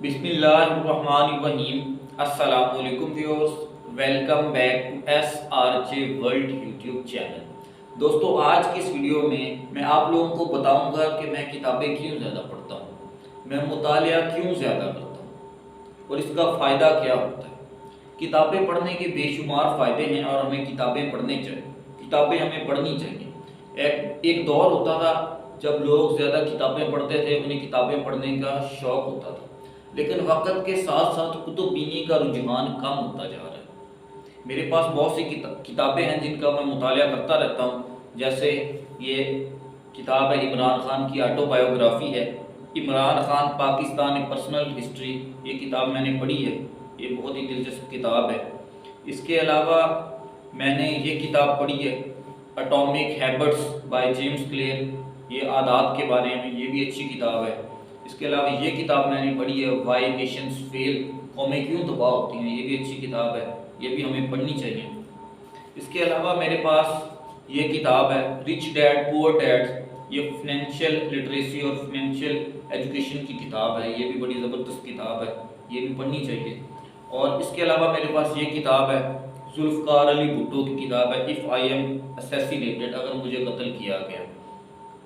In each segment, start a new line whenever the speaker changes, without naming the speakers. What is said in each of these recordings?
बिस्मिल्लाहिर्रहमानिर्रहीम। अस्सलाम वालेकुम viewers, welcome back to SRJ world YouTube channel. दोस्तों, आज की इस वीडियो में मैं आप लोगों को बताऊंगा कि मैं किताबें क्यों ज़्यादा पढ़ता हूँ, मैं मुतालिया क्यों ज़्यादा करता हूँ और इसका फ़ायदा क्या होता है। किताबें पढ़ने के बेशुमार फ़ायदे हैं और हमें किताबें किताबें हमें पढ़नी चाहिए। एक दौर होता था जब लोग ज़्यादा किताबें पढ़ते थे, उन्हें किताबें पढ़ने का शौक़ होता था, लेकिन वक़्त के साथ साथ कुतुब बीनी का रुझान कम होता जा रहा है। मेरे पास बहुत सी किताबें हैं जिनका मैं मुतालिया करता रहता हूँ। जैसे ये किताब है इमरान खान की ऑटोबायोग्राफ़ी है, इमरान खान पाकिस्तान पर्सनल हिस्ट्री। ये किताब मैंने पढ़ी है, ये बहुत ही दिलचस्प किताब है। इसके अलावा मैंने ये किताब पढ़ी है atomic habits by James clear, ये आदात के बारे में, ये भी अच्छी किताब है। इसके अलावा ये किताब मैंने पढ़ी है वाई नेशंस फेल, कौमें क्यों तबाह होती हैं, ये भी अच्छी किताब है, ये भी हमें पढ़नी चाहिए। इसके अलावा मेरे पास ये किताब है रिच डैड पुअर डैड, ये फाइनेंशियल लिटरेसी और फाइनेंशियल एजुकेशन की किताब है, ये भी बड़ी ज़बरदस्त किताब है, ये भी पढ़नी चाहिए। और इसके अलावा मेरे पास ये किताब है जुल्फ़कार अली भुट्टो की किताब है इफ़ आई एम असैसिनेटेड, अगर मुझे कत्ल किया गया,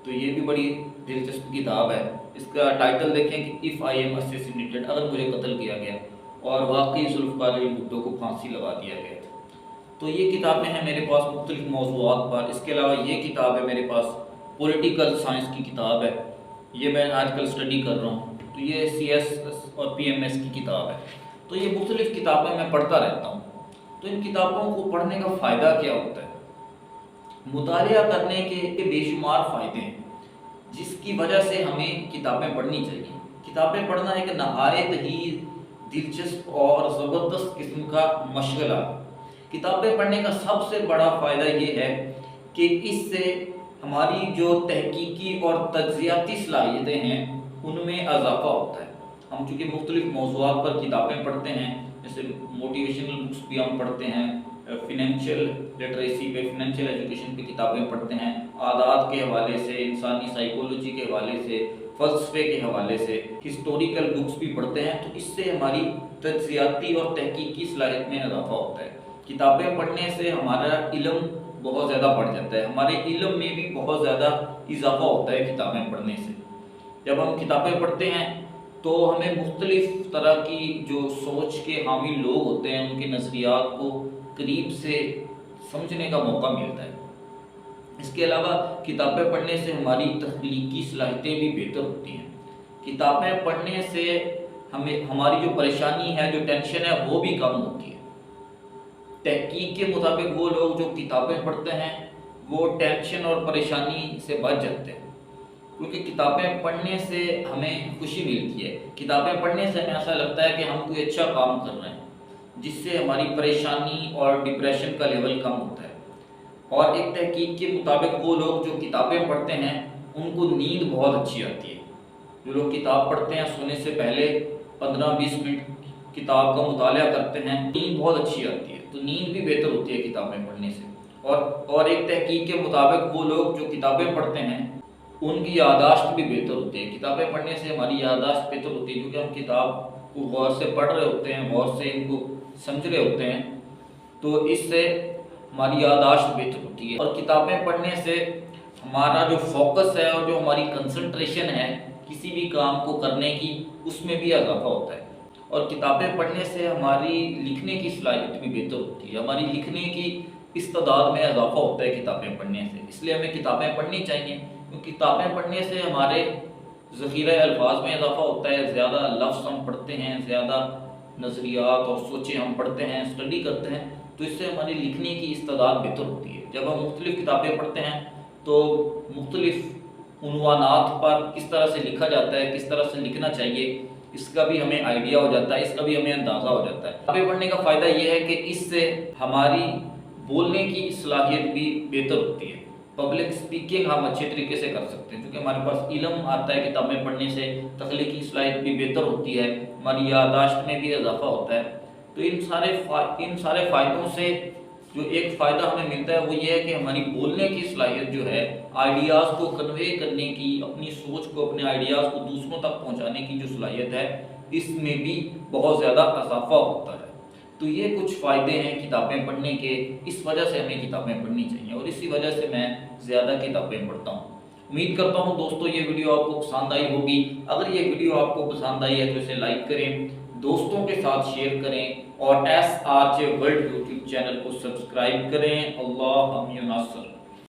तो ये भी बड़ी दिलचस्प किताब है। इसका टाइटल देखें कि इफ़ आई एम असैसिनेटेड, अगर मुझे कत्ल किया गया और वाकई जुल्फ़कार अली भुट्टो को फांसी लगा दिया गया था। तो ये किताबें हैं मेरे पास मुख्तलिफ मौज़ूआत पर। इसके अलावा ये किताब है मेरे पास पॉलिटिकल साइंस की किताब है, ये मैं आजकल स्टडी कर रहा हूँ, तो ये CS और PMS की किताब है। तो ये मुख्तलिफ किताबें मैं पढ़ता रहता हूँ। तो इन किताबों को पढ़ने का फ़ायदा क्या होता है? मुतालिया करने के बेशुमार फ़ायदे हैं, जिसकी वजह से हमें किताबें पढ़नी चाहिए। किताबें पढ़ना एक नहायत ही दिलचस्प और ज़बरदस्त किस्म का मशगला। किताबें पढ़ने का सबसे बड़ा फ़ायदा ये है कि इससे हमारी जो तहकीकी और तज्ज़ियाती सलाहियतें हैं उनमें इजाफ़ा होता है। हम चूँकि मुख्तलिफ मौज़ूआत पर किताबें पढ़ते हैं, जैसे मोटिवेशनल बुक्स भी हम पढ़ते हैं, फिनेंशियल लिटरेसी पे, फिनेंशियल एजुकेशन पे किताबें पढ़ते हैं, आदात के हवाले से, इंसानी साइकोलॉजी के हवाले से, फ़लसफ़े के हवाले से, हिस्टोरिकल बुक्स भी पढ़ते हैं, तो इससे हमारी तज्ज़ियाती और तहकीकी सलाहियत में इजाफ़ा होता है। किताबें पढ़ने से हमारा इल्म बहुत ज़्यादा बढ़ जाता है, हमारे इल्म में भी बहुत ज़्यादा इजाफ़ा होता है किताबें पढ़ने से। जब हम किताबें पढ़ते हैं तो हमें मुख्तलिफ़ तरह की जो सोच के हामी लोग होते हैं उनके नज़रियात को करीब से समझने का मौका मिलता है। इसके अलावा किताबें पढ़ने से हमारी तख्लीकी सलाहियतें भी बेहतर होती हैं। किताबें पढ़ने से हमें हमारी जो परेशानी है, जो टेंशन है, वो भी कम होती है। तहकीक के मुताबिक वो लोग जो किताबें पढ़ते हैं वो टेंशन और परेशानी से बच जाते हैं, क्योंकि किताबें पढ़ने से हमें खुशी मिलती है। किताबें पढ़ने से हमें ऐसा लगता है कि हम कोई अच्छा काम कर रहे हैं, जिससे हमारी परेशानी और डिप्रेशन का लेवल कम होता है। और एक तहकीक के मुताबिक वो लोग जो किताबें पढ़ते हैं उनको नींद बहुत अच्छी आती है। जो लोग किताब पढ़ते हैं सोने से पहले 15-20 मिनट किताब का मुतालिया करते हैं, नींद बहुत अच्छी आती है, तो नींद भी बेहतर होती है किताबें पढ़ने से। और एक तहकीक के मुताबिक वो लोग जो किताबें पढ़ते हैं उनकी यादाश्त भी बेहतर होती है। किताबें पढ़ने से हमारी यादाश्त बेहतर होती है, क्योंकि हम किताब को गौर से पढ़ रहे होते हैं, गौर से इनको समझ रहे होते हैं, तो इससे हमारी यादाश्त बेहतर होती है। और किताबें पढ़ने से हमारा जो फोकस है और जो हमारी कंसंट्रेशन है किसी भी काम को करने की, उसमें भी इजाफा होता है। और किताबें पढ़ने से हमारी लिखने की सलाहियत भी बेहतर होती है, हमारी लिखने की इस्तेदाद में इजाफा होता है किताबें पढ़ने से। इसलिए हमें किताबें पढ़नी चाहिए, क्योंकि किताबें पढ़ने से हमारे ज़ख़ीरा अल्फाज में इजाफा होता है, ज़्यादा लफ्ज़ हम पढ़ते हैं, ज़्यादा नज़रियात और सोचें हम पढ़ते हैं, स्टडी करते हैं, तो इससे हमारी लिखने की इस्तेदाद बेहतर होती है। जब हम मुख्तलिफ़ किताबें पढ़ते हैं तो मुख्तलिफ़ उन्वानात पर किस तरह से लिखा जाता है, किस तरह से लिखना चाहिए, इसका भी हमें आइडिया हो जाता है, इसका भी हमें अंदाज़ा हो जाता है। किताबें पढ़ने का फ़ायदा ये है कि इससे हमारी बोलने की सलाहियत भी बेहतर होती है। पब्लिक स्पीकिंग हम अच्छे तरीके से कर सकते हैं, क्योंकि हमारे पास इल्म आता है। किताबें पढ़ने से तख्लीकी सलाहियत भी बेहतर होती है, हमारी यादाश्त में भी इजाफा होता है। तो इन सारे फ़ायदों से जो एक फ़ायदा हमें मिलता है वो ये है कि हमारी बोलने की सलाहियत जो है, आइडियाज़ को कन्वे करने की, अपनी सोच को, अपने आइडियाज़ को दूसरों तक पहुंचाने की जो सलाहियत है, اس میں بھی بہت زیادہ اضافہ ہوتا ہے۔ تو یہ کچھ فائدے ہیں کتابیں پڑھنے کے، اس وجہ سے ہمیں کتابیں پڑھنی چاہیے اور اسی وجہ سے میں زیادہ کتابیں پڑھتا ہوں۔ امید کرتا ہوں دوستو یہ ویڈیو آپ کو پسند آئی ہوگی۔ اگر یہ ویڈیو آپ کو پسند آئی ہے تو اسے لائک کریں، دوستوں کے ساتھ شیئر کریں اور SRJ ورلڈ یوٹیوب چینل کو سبسکرائب کریں۔ اللہ حافظ۔